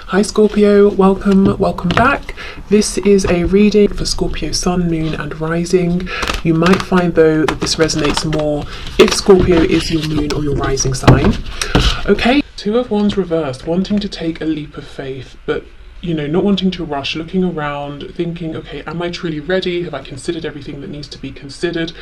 Hi Scorpio, welcome back. This is a reading for Scorpio Sun, Moon and Rising. You might find though that this resonates more if Scorpio is your moon or your rising sign. Okay, Two of Wands reversed, wanting to take a leap of faith, but not wanting to rush, looking around, thinking, okay, am I truly ready? Have I considered everything that needs to be considered?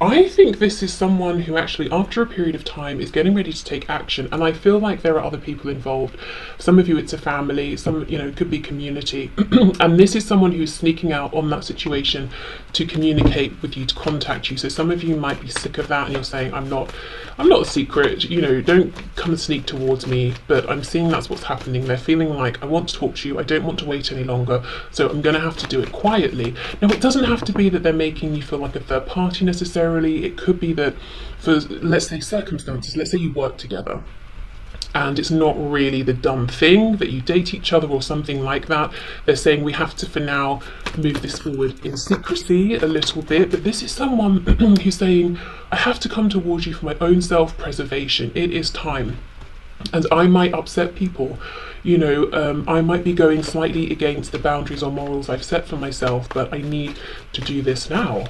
I think this is someone who actually, after a period of time, is getting ready to take action. And I feel like there are other people involved. Some of you, it's a family, some, it could be community. And this is someone who's sneaking out on that situation to communicate with you, to contact you. So some of you might be sick of that and you're saying, I'm not a secret, don't come and sneak towards me. But I'm seeing that's what's happening. They're feeling like, I want to talk to you, I don't want to wait any longer, so I'm going to have to do it quietly. Now, it doesn't have to be that they're making you feel like a third party necessarily. It could be that for, let's say, circumstances, let's say you work together and it's not really the done thing that you date each other or something like that. They're saying we have to, for now, move this forward in secrecy a little bit. But this is someone who's saying, I have to come towards you for my own self-preservation. It is time. And I might upset people, I might be going slightly against the boundaries or morals I've set for myself, but I need to do this now.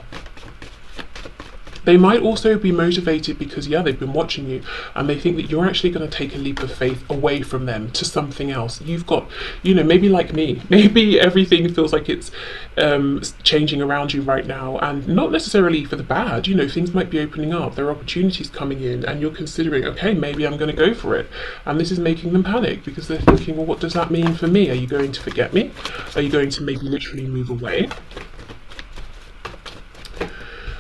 They might also be motivated because, they've been watching you and they think that you're actually going to take a leap of faith away from them to something else. You've got, maybe like me, maybe everything feels like it's changing around you right now, and not necessarily for the bad. Things might be opening up, there are opportunities coming in, and you're considering, okay, maybe I'm going to go for it. And this is making them panic because they're thinking, well, what does that mean for me? Are you going to forget me? Are you going to maybe literally move away?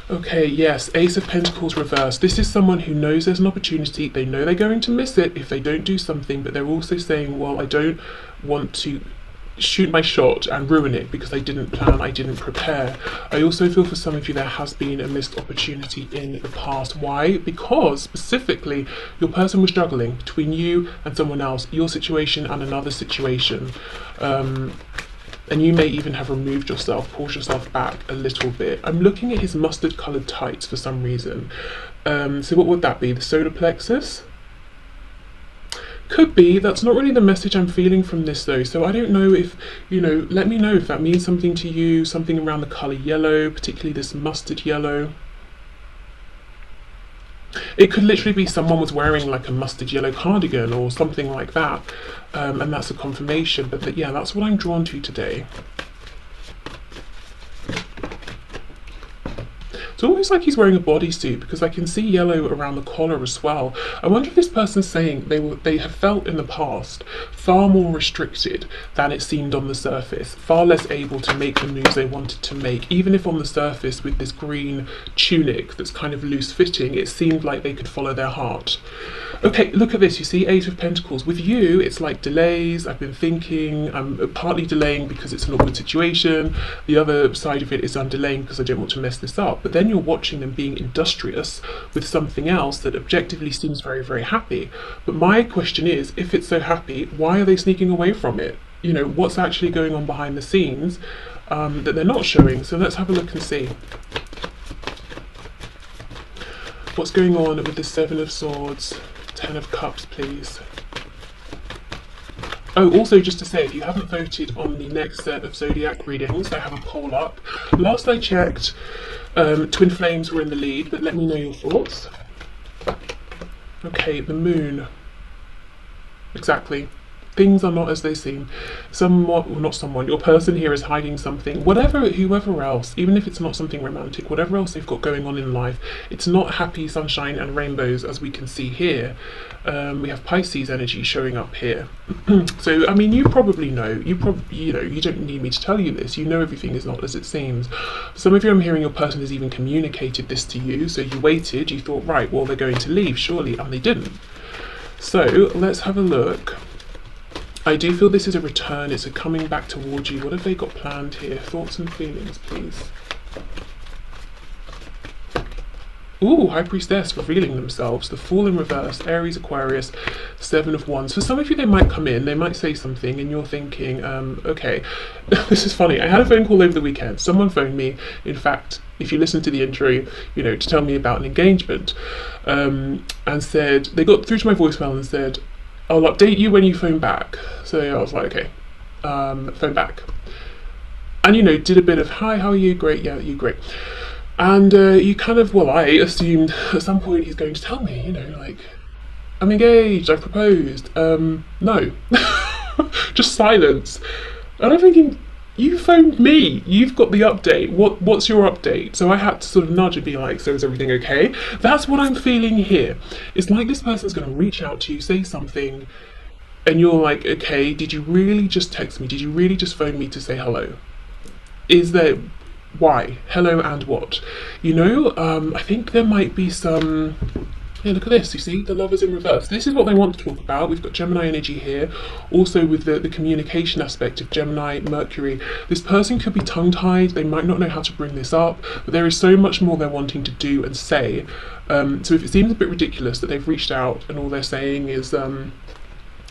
Okay, yes, Ace of Pentacles reversed. This is someone who knows there's an opportunity. They know they're going to miss it if they don't do something, but they're also saying, well, I don't want to shoot my shot and ruin it because I didn't plan, I didn't prepare. I also feel for some of you there has been a missed opportunity in the past. Why? Because specifically your person was juggling between you and someone else, your situation and another situation. And you may even have removed yourself, pulled yourself back a little bit. I'm looking at his mustard coloured tights for some reason. So what would that be? The solar plexus? Could be. That's not really the message I'm feeling from this though. So I don't know if, let me know if that means something to you, something around the colour yellow, particularly this mustard yellow. It could literally be someone was wearing like a mustard yellow cardigan or something like that, and that's a confirmation. But that's what I'm drawn to today. It's almost like he's wearing a bodysuit because I can see yellow around the collar as well. I wonder if this person's saying they have felt in the past far more restricted than it seemed on the surface, far less able to make the moves they wanted to make, even if on the surface with this green tunic that's kind of loose fitting, it seemed like they could follow their heart. Okay, look at this, you see Eight of Pentacles. With you, it's like delays. I've been thinking, I'm partly delaying because it's an awkward situation. The other side of it is I'm delaying because I don't want to mess this up. But then you're watching them being industrious with something else that objectively seems very, very happy. But my question is, if it's so happy, why are they sneaking away from it? What's actually going on behind the scenes that they're not showing? So let's have a look and see. What's going on with the Seven of Swords? 10 of Cups, please. Oh, also just to say, if you haven't voted on the next set of zodiac readings, I have a poll up. Last I checked, Twin Flames were in the lead, but let me know your thoughts. Okay, the moon. Exactly. Things are not as they seem. Your person here is hiding something. Whoever else, even if it's not something romantic, whatever else they've got going on in life, it's not happy sunshine and rainbows as we can see here. We have Pisces energy showing up here. So, I mean, you probably know, you don't need me to tell you this. You know everything is not as it seems. Some of you, I'm hearing your person has even communicated this to you. So you waited, you thought, right, well, they're going to leave, surely, and they didn't. So let's have a look. I do feel this is a return, it's a coming back towards you. What have they got planned here? Thoughts and feelings, please. Ooh, High Priestess revealing themselves. The Fool in reverse, Aries, Aquarius, Seven of Wands. For some of you, they might come in, they might say something, and you're thinking, okay, this is funny. I had a phone call over the weekend. Someone phoned me, in fact, if you listen to the intro, to tell me about an engagement, and said, they got through to my voicemail and said, I'll update you when you phone back. So I was like, okay, phone back. And, you know, did a bit of, hi, how are you? Great, yeah, you great. And you kind of, well, I assumed at some point he's going to tell me, you know, like, I'm engaged, I've proposed. No. Just silence. And I'm thinking, you phoned me, you've got the update, what's your update? So I had to sort of nudge and be like, so is everything okay? That's what I'm feeling here. It's like this person's going to reach out to you, say something, and you're like, okay, did you really just text me? Did you really just phone me to say hello? Is there, why? Hello and what? You know, I think there might be some, yeah, look at this, you see, the Lovers in reverse. This is what they want to talk about. We've got Gemini energy here, also with the communication aspect of Gemini, Mercury. This person could be tongue-tied, they might not know how to bring this up, but there is so much more they're wanting to do and say. So if it seems a bit ridiculous that they've reached out and all they're saying is,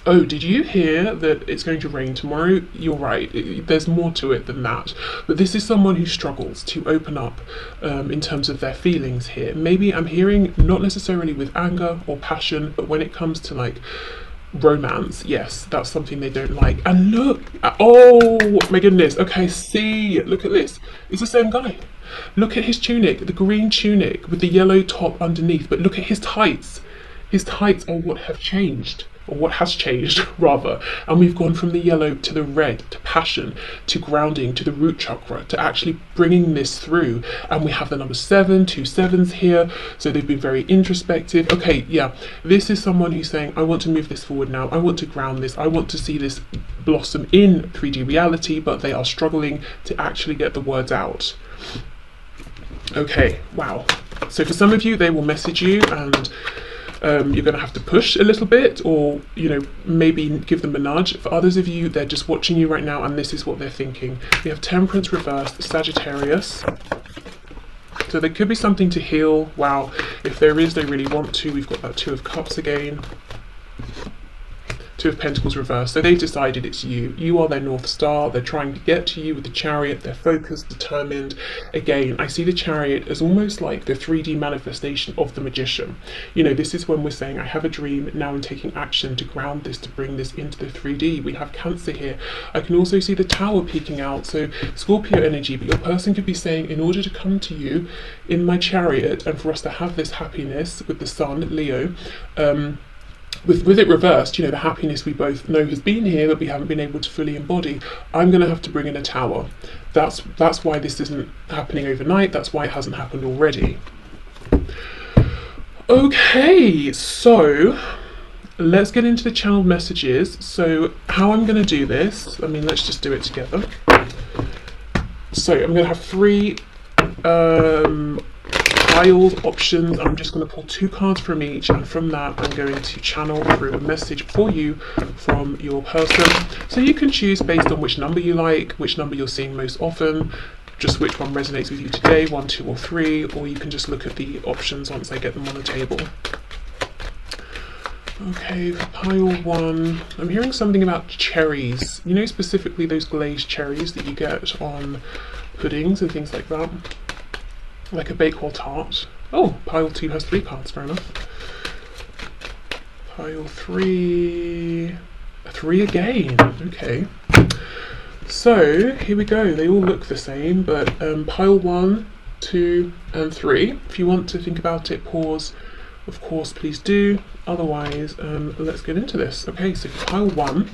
oh, did you hear that it's going to rain tomorrow? You're right, there's more to it than that. But this is someone who struggles to open up in terms of their feelings here. Maybe I'm hearing not necessarily with anger or passion, but when it comes to like romance, yes, that's something they don't like. And look, oh my goodness, okay, see, look at this. It's the same guy. Look at his tunic, the green tunic with the yellow top underneath, but look at his tights. His tights are what have changed. Or what has changed rather, and we've gone from the yellow to the red to passion to grounding to the root chakra to actually bringing this through. And we have the number 7, 2 sevens here, so they've been very introspective. Okay, yeah, this is someone who's saying, I want to move this forward now, I want to ground this, I want to see this blossom in 3D reality, but they are struggling to actually get the words out. Okay, wow. So for some of you, they will message you and you're going to have to push a little bit, or, you know, maybe give them a nudge. For others of you, they're just watching you right now and this is what they're thinking. We have Temperance reversed, Sagittarius. So there could be something to heal. Wow, if there is, they really want to. We've got that 2 of Cups again. 2 of Pentacles reversed. So they've decided it's you. You are their North Star. They're trying to get to you with the Chariot. They're focused, determined. Again, I see the Chariot as almost like the 3D manifestation of the Magician. You know, this is when we're saying, I have a dream, now I'm taking action to ground this, to bring this into the 3D. We have Cancer here. I can also see the Tower peeking out. So Scorpio energy, but your person could be saying, in order to come to you in my Chariot and for us to have this happiness with the Sun, Leo, with it reversed, you know, the happiness we both know has been here but we haven't been able to fully embody, I'm going to have to bring in a Tower. That's why this isn't happening overnight, that's why it hasn't happened already. Okay, so let's get into the channeled messages. So how I'm going to do this, I mean, let's just do it together. So I'm going to have 3 piled options. I'm just going to pull 2 cards from each, and from that I'm going to channel through a message for you from your person. So you can choose based on which number you like, which number you're seeing most often, just which one resonates with you today, 1, 2 or 3, or you can just look at the options once I get them on the table. Okay, for pile 1, I'm hearing something about cherries. You know, specifically those glazed cherries that you get on puddings and things like that. Like a Bakewell tart. Oh, pile 2 has 3 cards, fair enough. Pile 3... 3 again, okay. So, here we go. They all look the same, but pile 1, 2 and 3. If you want to think about it, pause. Of course, please do. Otherwise, let's get into this. Okay, so pile 1.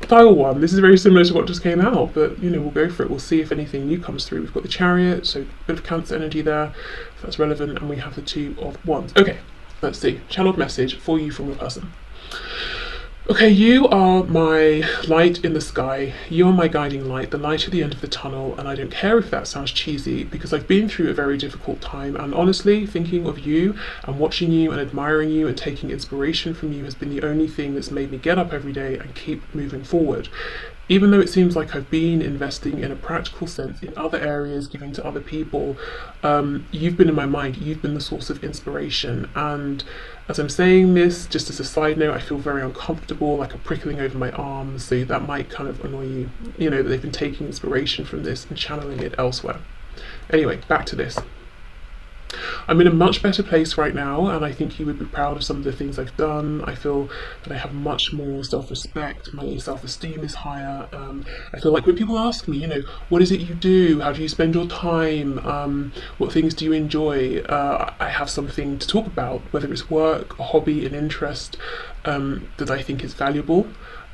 Pile 1, this is very similar to what just came out, but you know, we'll go for it. We'll see if anything new comes through. We've got the Chariot, so a bit of Cancer energy there, if that's relevant, and we have the 2 of Wands. Okay, let's see. Channeled message for you from your person. Okay, you are my light in the sky. You are my guiding light, the light at the end of the tunnel, and I don't care if that sounds cheesy because I've been through a very difficult time, and honestly, thinking of you and watching you and admiring you and taking inspiration from you has been the only thing that's made me get up every day and keep moving forward. Even though it seems like I've been investing in a practical sense in other areas, giving to other people, you've been in my mind, you've been the source of inspiration. And as I'm saying this, just as a side note, I feel very uncomfortable, like a prickling over my arms, so that might kind of annoy you. You know, that they've been taking inspiration from this and channeling it elsewhere. Anyway, back to this. I'm in a much better place right now, and I think you would be proud of some of the things I've done. I feel that I have much more self-respect. My self-esteem is higher. I feel like when people ask me, what is it you do? How do you spend your time? What things do you enjoy? I have something to talk about, whether it's work, a hobby, an interest that I think is valuable.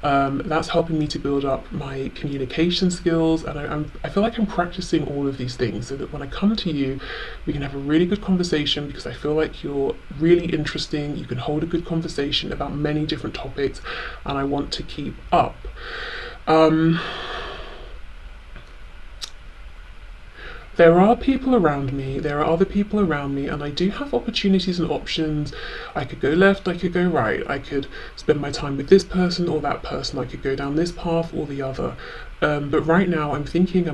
That's helping me to build up my communication skills, and I feel like I'm practicing all of these things so that when I come to you, we can have a really good conversation, because I feel like you're really interesting. You can hold a good conversation about many different topics, and I want to keep up. There are people around me, there are other people around me, and I do have opportunities and options. I could go left, I could go right, I could spend my time with this person or that person, I could go down this path or the other. But right now I'm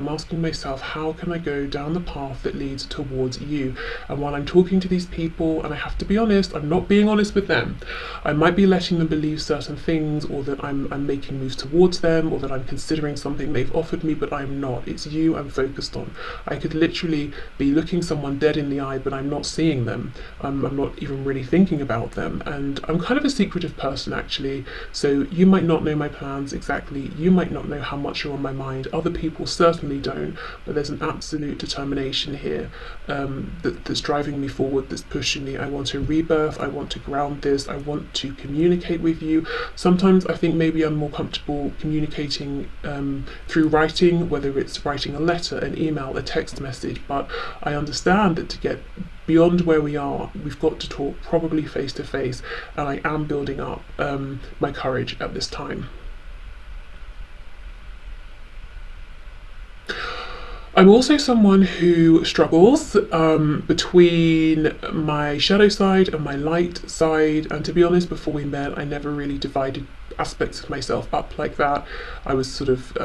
asking myself, how can I go down the path that leads towards you? And while I'm talking to these people, and I have to be honest, I'm not being honest with them. I might be letting them believe certain things, or that I'm making moves towards them, or that I'm considering something they've offered me, but I'm not. It's you I'm focused on. I could literally be looking someone dead in the eye, but I'm not seeing them. I'm not even really thinking about them. And I'm kind of a secretive person, actually. So you might not know my plans exactly. You might not know how much you're on my mind. Other people certainly don't, but there's an absolute determination here that's driving me forward, that's pushing me. I want a rebirth, I want to ground this, I want to communicate with you. Sometimes I think maybe I'm more comfortable communicating through writing, whether it's writing a letter, an email, a text message, but I understand that to get beyond where we are, we've got to talk probably face to face, and I am building up my courage at this time. I'm also someone who struggles between my shadow side and my light side, and to be honest, before we met, I never really divided aspects of myself up like that. I was sort of,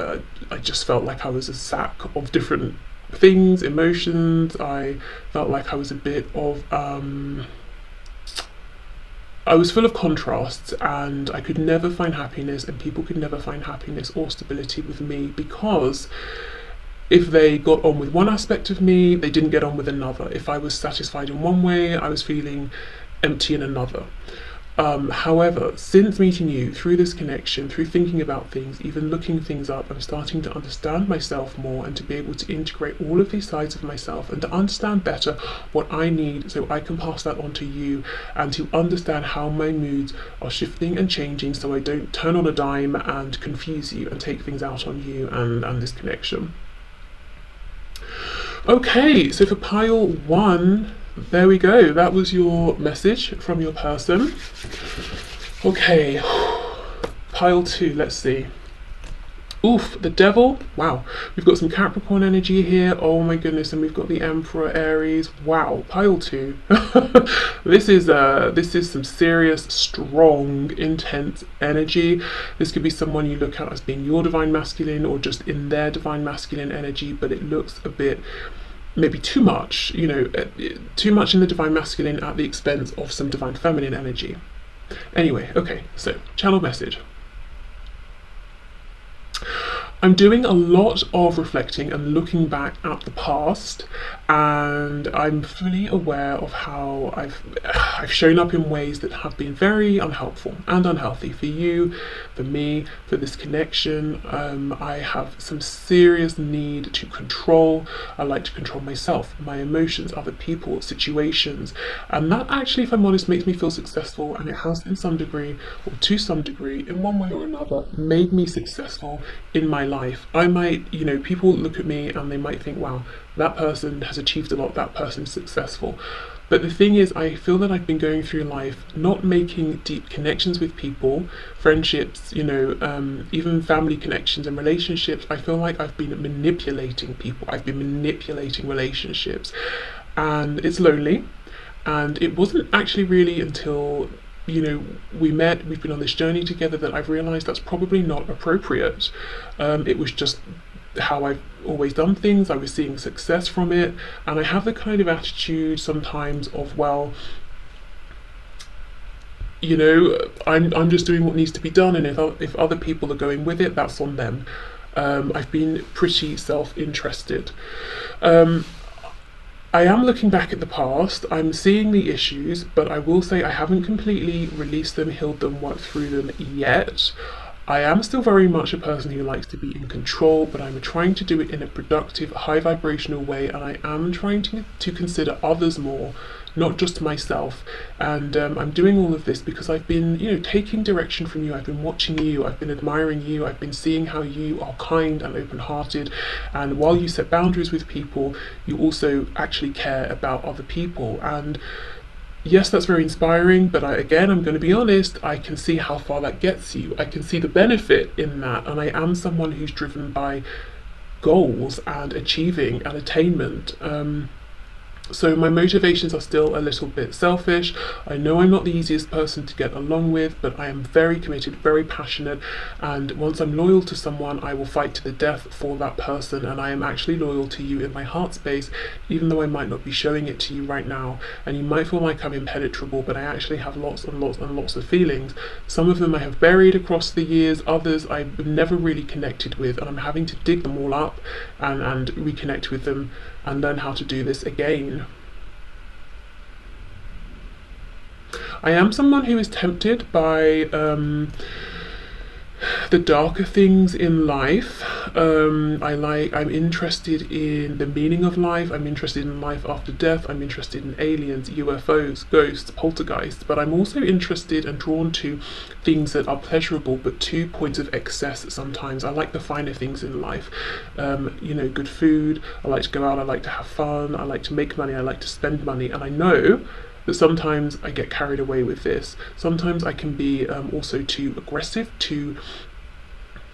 I just felt like I was a sack of different things, emotions. I felt like I was a bit of, I was full of contrasts, and I could never find happiness, and people could never find happiness or stability with me, because if they got on with one aspect of me, they didn't get on with another. If I was satisfied in one way, I was feeling empty in another. However, since meeting you, through this connection, through thinking about things, even looking things up, I'm starting to understand myself more, and to be able to integrate all of these sides of myself, and to understand better what I need so I can pass that on to you, and to understand how my moods are shifting and changing, so I don't turn on a dime and confuse you and take things out on you and this connection. Okay, so for pile 1, there we go. That was your message from your person. Okay, pile 2, let's see. Oof, the devil. Wow, we've got some Capricorn energy here. Oh my goodness, and we've got the Emperor, Aries. Wow, pile 2. This is some serious, strong, intense energy. This could be someone you look at as being your divine masculine, or just in their divine masculine energy, but it looks a bit, maybe too much, too much in the divine masculine at the expense of some divine feminine energy. Anyway, okay, so channel message. I'm doing a lot of reflecting and looking back at the past, and I'm fully aware of how I've shown up in ways that have been very unhelpful and unhealthy for you, for me, for this connection. I have some serious need to control. I like to control myself, my emotions, other people, situations, and that actually, if I'm honest, makes me feel successful, and it has in some degree, or to some degree, in one way or another, made me successful in my life. I might, people look at me and they might think, wow, that person has achieved a lot, that person's successful. But the thing is, I feel that I've been going through life not making deep connections with people, friendships, even family connections and relationships. I feel like I've been manipulating people, I've been manipulating relationships, and it's lonely. And it wasn't actually really until we met, we've been on this journey together, that I've realised that's probably not appropriate. It was just how I've always done things. I was seeing success from it, and I have the kind of attitude sometimes of, well, I'm just doing what needs to be done, and if other people are going with it, that's on them. I've been pretty self-interested. I am looking back at the past, I'm seeing the issues, but I will say I haven't completely released them, healed them, worked through them yet. I am still very much a person who likes to be in control, but I'm trying to do it in a productive, high vibrational way, and I am trying to consider others more, not just myself. And I'm doing all of this because I've been, taking direction from you. I've been watching you, I've been admiring you, I've been seeing how you are kind and open-hearted. And while you set boundaries with people, you also actually care about other people. And yes, that's very inspiring, but I'm going to be honest, I can see how far that gets you. I can see the benefit in that, and I am someone who's driven by goals and achieving and attainment. So my motivations are still a little bit selfish. I know I'm not the easiest person to get along with, but I am very committed, very passionate, and once I'm loyal to someone, I will fight to the death for that person, and I am actually loyal to you in my heart space, even though I might not be showing it to you right now, and you might feel like I'm impenetrable, but I actually have lots and lots and lots of feelings. Some of them I have buried across the years, others I've never really connected with, and I'm having to dig them all up and reconnect with them and learn how to do this again. I am someone who is tempted by the darker things in life. I'm interested in the meaning of life. I'm interested in life after death. I'm interested in aliens, UFOs, ghosts, poltergeists, but I'm also interested and drawn to things that are pleasurable, but to points of excess sometimes. I like the finer things in life. Good food. I like to go out. I like to have fun. I like to make money. I like to spend money. And I know that sometimes I get carried away with this. Sometimes I can be also too aggressive, too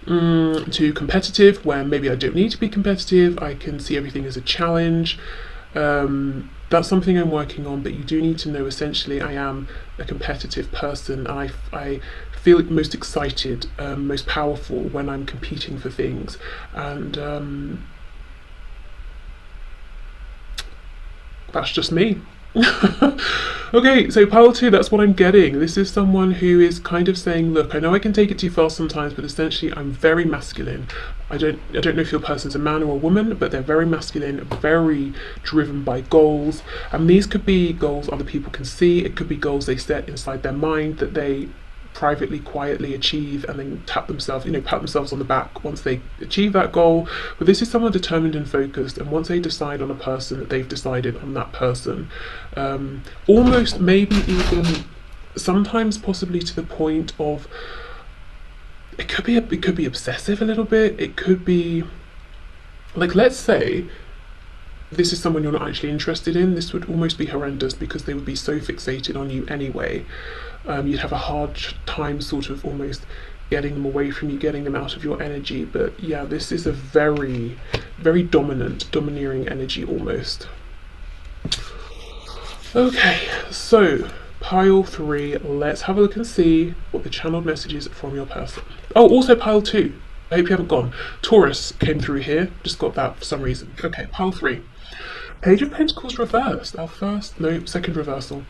competitive, where maybe I don't need to be competitive. I can see everything as a challenge. That's something I'm working on, but you do need to know essentially I am a competitive person, and I feel most excited, most powerful when I'm competing for things. And that's just me. Okay, so pile 2, that's what I'm getting. This is someone who is kind of saying, look, I know I can take it too far sometimes, but essentially I'm very masculine. I don't know if your person's a man or a woman, but they're very masculine, very driven by goals. And these could be goals other people can see. It could be goals they set inside their mind that they privately, quietly achieve, and then pat themselves on the back once they achieve that goal. But this is someone determined and focused, and once they decide on a person, that they've decided on that person. Almost, maybe even sometimes possibly to the point of it could be obsessive a little bit. It could be like, let's say this is someone you're not actually interested in. This would almost be horrendous because they would be so fixated on you anyway. You'd have a hard time sort of almost getting them away from you, getting them out of your energy. But yeah, this is a very, very domineering energy almost. Okay, so pile 3, let's have a look and see what the channeled message is from your person. Oh, also pile 2. I hope you haven't gone. Taurus came through here, just got that for some reason. Okay, pile 3. Page of Pentacles reversed, second reversal.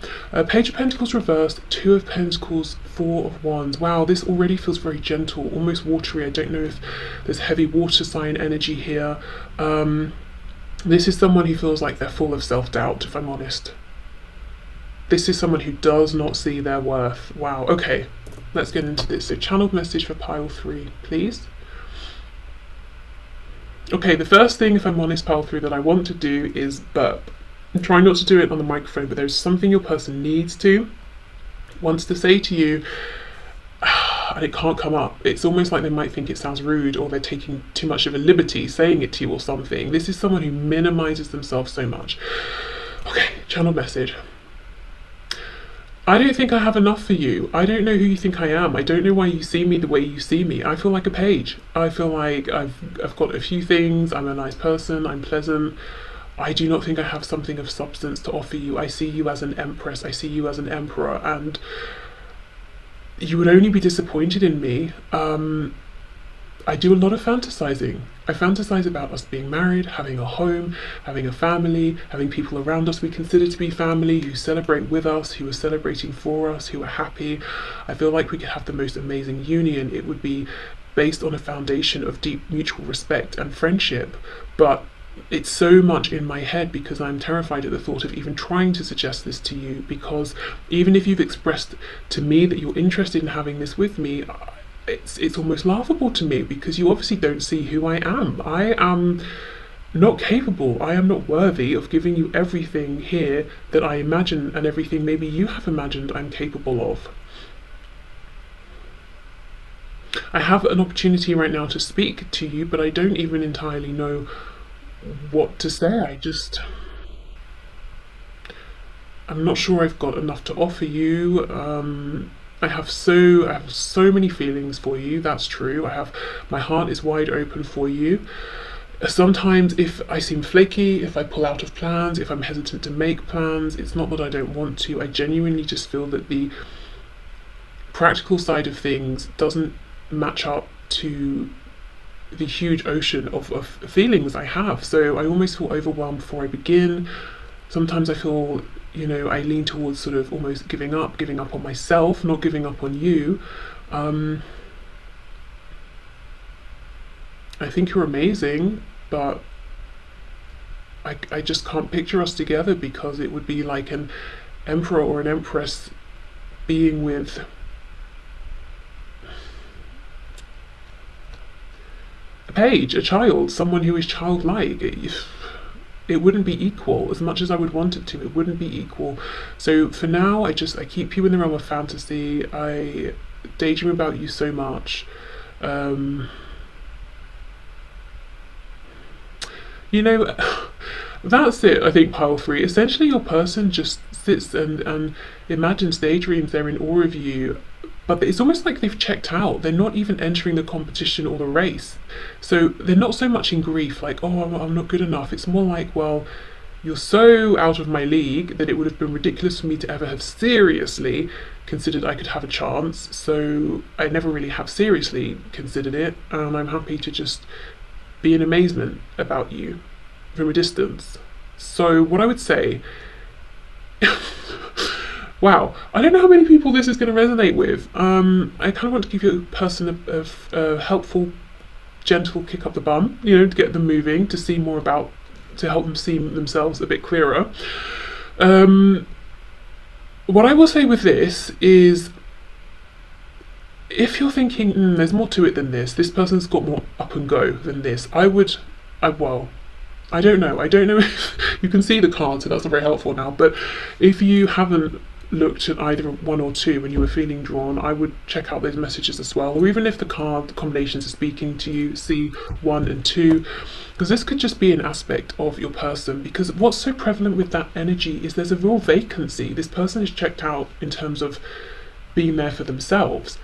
Page of Pentacles reversed, 2 of Pentacles, 4 of Wands. Wow, this already feels very gentle, almost watery. I don't know if there's heavy water sign energy here. This is someone who feels like they're full of self-doubt, if I'm honest. This is someone who does not see their worth. Wow, okay, let's get into this. So channeled message for pile 3, please. Okay, the first thing, if I'm honest, pile 3, that I want to do is burp. I'm trying not to do it on the microphone, but there's something your person wants to say to you, and it can't come up. It's almost like they might think it sounds rude, or they're taking too much of a liberty saying it to you or something. This is someone who minimizes themselves so much. Okay, channel message. I don't think I have enough for you. I don't know who you think I am. I don't know why you see me the way you see me. I feel like a page. I feel like I've got a few things. I'm a nice person. I'm pleasant. I do not think I have something of substance to offer you. I see you as an empress. I see you as an emperor, and you would only be disappointed in me. I do a lot of fantasizing. I fantasize about us being married, having a home, having a family, having people around us we consider to be family, who celebrate with us, who are celebrating for us, who are happy. I feel like we could have the most amazing union. It would be based on a foundation of deep mutual respect and friendship. But it's so much in my head because I'm terrified at the thought of even trying to suggest this to you, because even if you've expressed to me that you're interested in having this with me, it's almost laughable to me because you obviously don't see who I am. I am not capable, I am not worthy of giving you everything here that I imagine and everything maybe you have imagined I'm capable of. I have an opportunity right now to speak to you, but I don't even entirely know what to say. I'm not sure I've got enough to offer you. I have so many feelings for you. That's true. My heart is wide open for you. Sometimes if I seem flaky, if I pull out of plans, if I'm hesitant to make plans, it's not that I don't want to. I genuinely just feel that the practical side of things doesn't match up to the huge ocean of feelings I have. So I almost feel overwhelmed before I begin. Sometimes I feel, I lean towards sort of almost giving up on myself, not giving up on you. I think you're amazing, but I just can't picture us together, because it would be like an emperor or an empress being with a page, a child, someone who is childlike. It wouldn't be equal. As much as I would want it to, it wouldn't be equal. So for now, I keep you in the realm of fantasy. I daydream about you so much. That's it, I think, pile 3. Essentially, your person just sits and imagines daydreams. They're in awe of you, but it's almost like they've checked out. They're not even entering the competition or the race. So they're not so much in grief, like, oh, I'm not good enough. It's more like, well, you're so out of my league that it would have been ridiculous for me to ever have seriously considered I could have a chance. So I never really have seriously considered it, and I'm happy to just be in amazement about you from a distance. So what I would say, wow, I don't know how many people this is going to resonate with. I kind of want to give you a person a helpful, gentle kick up the bum, to get them moving, to help them see themselves a bit clearer. What I will say with this is, if you're thinking, there's more to it than this person's got more up and go than this, I don't know if you can see the cards, so that's not very helpful now, but if you haven't looked at either 1 or 2 and you were feeling drawn, I would check out those messages as well. Or even if the combinations are speaking to you, see 1 and 2, because this could just be an aspect of your person. Because what's so prevalent with that energy is there's a real vacancy. This person is checked out in terms of being there for themselves,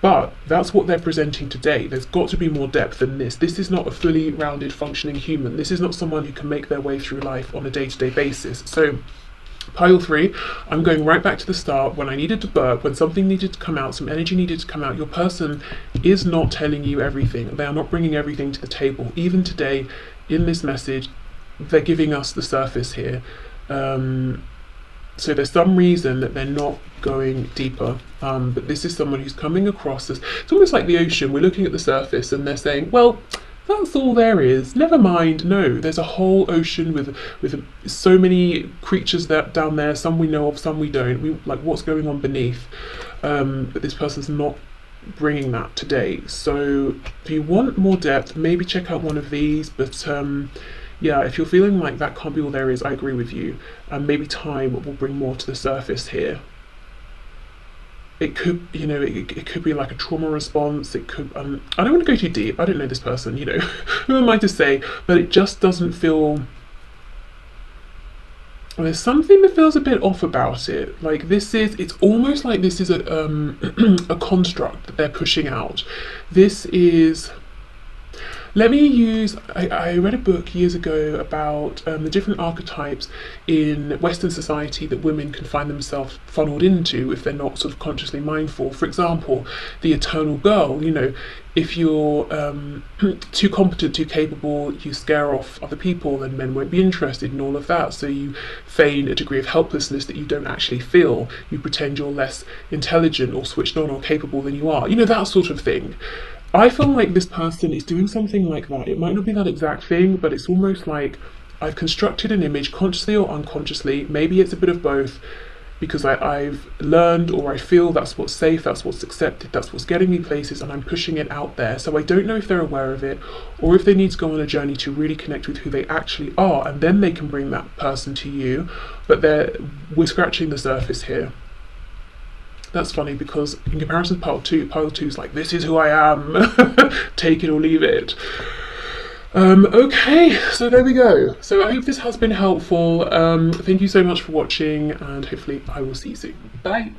but that's what they're presenting today. There's got to be more depth than this. This is not a fully rounded functioning human. This is not someone who can make their way through life on a day-to-day basis. So pile 3, I'm going right back to the start, when I needed to burp, when something needed to come out, some energy needed to come out. Your person is not telling you everything. They are not bringing everything to the table. Even today, in this message, they're giving us the surface here. So there's some reason that they're not going deeper. But this is someone who's coming across as, it's almost like the ocean. We're looking at the surface and they're saying, well, that's all there is. Never mind. No, there's a whole ocean with so many creatures down there. Some we know of, some we don't. We like what's going on beneath. But this person's not bringing that today. So if you want more depth, maybe check out one of these. But yeah, if you're feeling like that can't be all there is, I agree with you. And maybe time will bring more to the surface here. It could, it could be like a trauma response. It could, I don't want to go too deep. I don't know this person, who am I to say? But it just doesn't feel, there's something that feels a bit off about it. Like it's almost like this is a construct that they're pushing out. This is, I read a book years ago about the different archetypes in Western society that women can find themselves funneled into if they're not sort of consciously mindful. For example, the eternal girl, if you're too competent, too capable, you scare off other people, then men won't be interested in all of that. So you feign a degree of helplessness that you don't actually feel. You pretend you're less intelligent or switched on or capable than you are. That sort of thing. I feel like this person is doing something like that. It might not be that exact thing, but it's almost like I've constructed an image consciously or unconsciously. Maybe it's a bit of both, because I've learned, or I feel that's what's safe, that's what's accepted, that's what's getting me places, and I'm pushing it out there. So I don't know if they're aware of it, or if they need to go on a journey to really connect with who they actually are, and then they can bring that person to you. But we're scratching the surface here. That's funny, because in comparison to pile two is like, this is who I am, take it or leave it. Okay, so there we go. So I hope this has been helpful. Thank you so much for watching, and hopefully I will see you soon. Bye.